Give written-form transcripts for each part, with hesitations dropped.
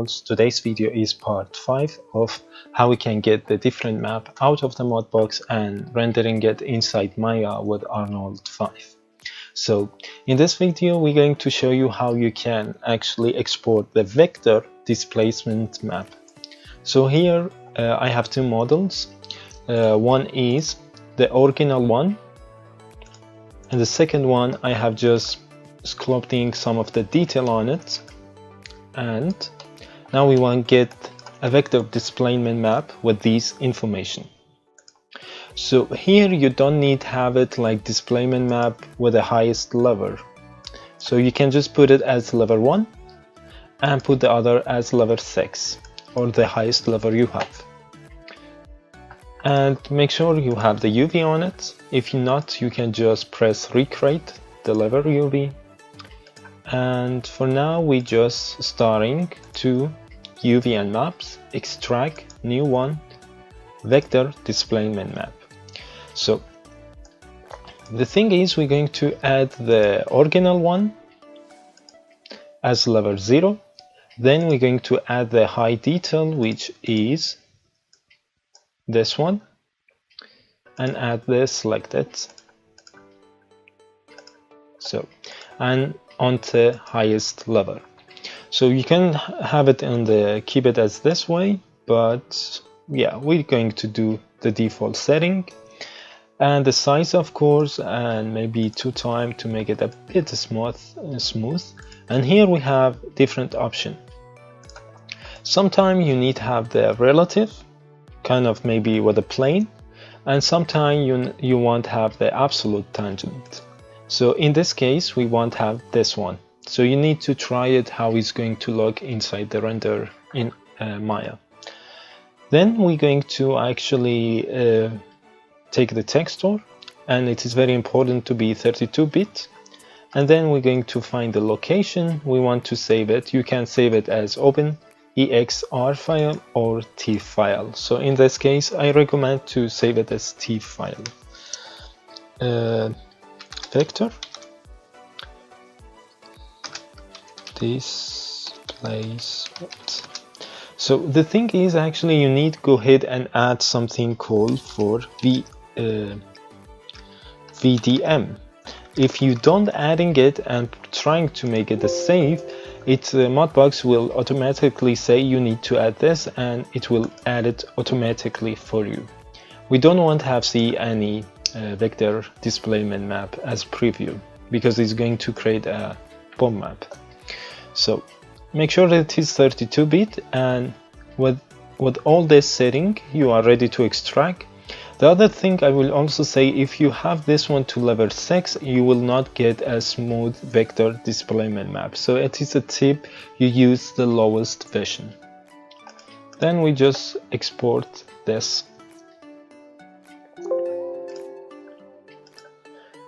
Today's video is part 5 of how we can get the different map out of the mudbox and rendering it inside Maya with Arnold 5. So in this video we're going to show you how you can actually export the vector displacement map. So here I have two models. One is the original one, and the second one I have just sculpting some of the detail on it. And now we want to get a vector displacement map with these information. So here you don't need to have it like displacement map with the highest level. So you can just put it as level 1 and put the other as level 6 or the highest level you have. And make sure you have the UV on it. If not, you can just press recreate the level UV. And for now we just starting to UV and maps, extract new one, vector displacement map. So the thing is we're going to add the original one as level 0, then we're going to add the high detail, which is this one, and add the selected. So and on the highest level. So you can have it on the keep it as this way, but yeah, we're going to do the default setting and the size, of course, and maybe 2 times to make it a bit smooth. And here we have different option. Sometimes you need to have the relative, kind of maybe with a plane, and sometimes you want to have the absolute tangent. So in this case we want to have this one. So you need to try it how it's going to look inside the render in Maya. Then we're going to actually take the texture, and it is very important to be 32-bit. And then we're going to find the location we want to save it. You can save it as open EXR file or TIFF file. So in this case I recommend to save it as TIFF file. Vector displacement. So the thing is actually you need to go ahead and add something called for VDM. If you don't adding it and trying to make it a save, mudbox will automatically say you need to add this, and it will add it automatically for you. We don't want to have see any vector displacement map as preview because it's going to create a bomb map. So make sure that it is 32-bit, and with all this setting you are ready to extract. The other thing I will also say, if you have this one to level 6, you will not get a smooth vector displacement map. So it is a tip, you use the lowest version. Then we just export this.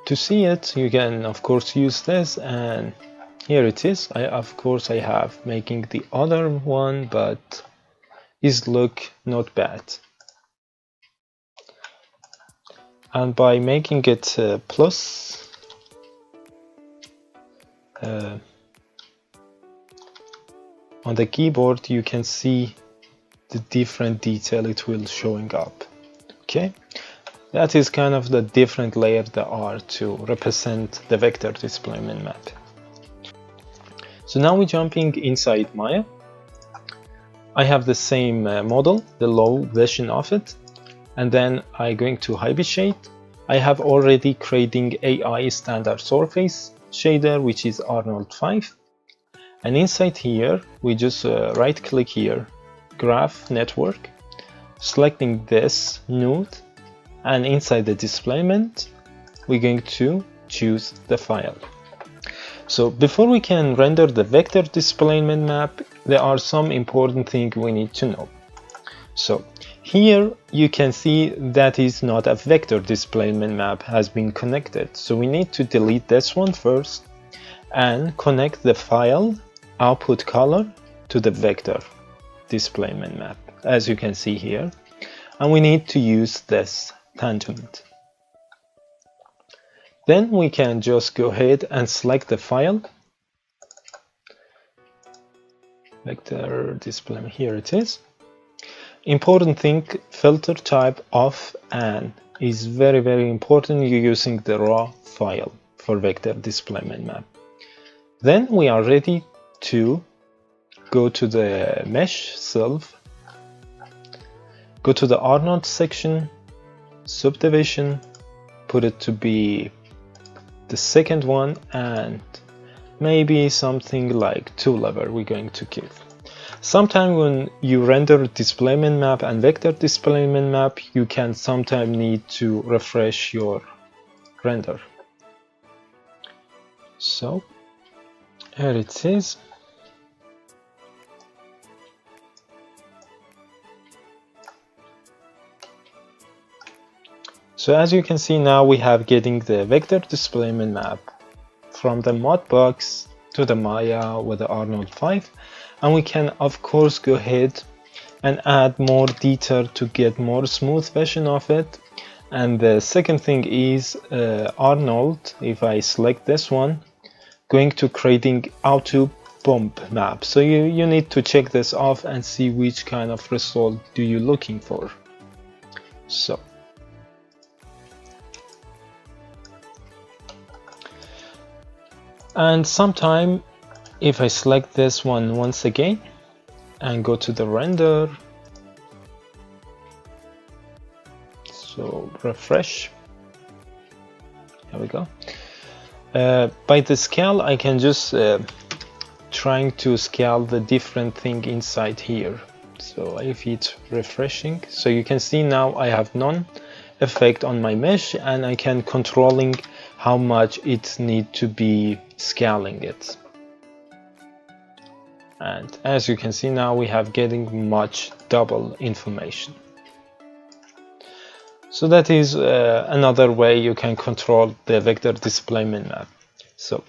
To see it, you can of course use this, and here it is. I have making the other one, but it look not bad. And by making it plus, on the keyboard you can see the different detail it will showing up. Okay, that is kind of the different layers there are to represent the vector displacement map. So now we're jumping inside Maya. I have the same model, the low version of it, and then I'm going to hybrid shade. I have already creating AI standard surface shader, which is Arnold 5, and inside here we just right click here, graph network, selecting this node, and inside the displacement we're going to choose the file. So before we can render the vector displacement map, there are some important things we need to know. So here you can see that is not a vector displacement map has been connected. So we need to delete this one first and connect the file output color to the vector displacement map, as you can see here. And we need to use this tangent. Then we can just go ahead and select the file vector display, here it is. Important thing, filter type of an is very important. You're using the raw file for vector displacement map. Then we are ready to go to the mesh self, go to the Arnold section, subdivision, put it to be the second one, and maybe something like 2 level we're going to give. Sometimes when you render displacement map and vector displacement map, you can sometimes need to refresh your render. So here it is. So as you can see now, we have getting the vector displacement map from the mudbox to the Maya with the Arnold 5, and we can of course go ahead and add more detail to get more smooth version of it. And the second thing is Arnold, if I select this one, going to creating auto bump map. So you need to check this off and see which kind of result do you looking for. So and sometime if I select this one once again and go to the render, so refresh, there we go. By the scale I can just trying to scale the different thing inside here. So if it's refreshing, so you can see now I have none effect on my mesh, and I can controlling how much it need to be scaling it. And as you can see now, we have getting much double information. So that is another way you can control the vector displacement map. So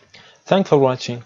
thanks for watching.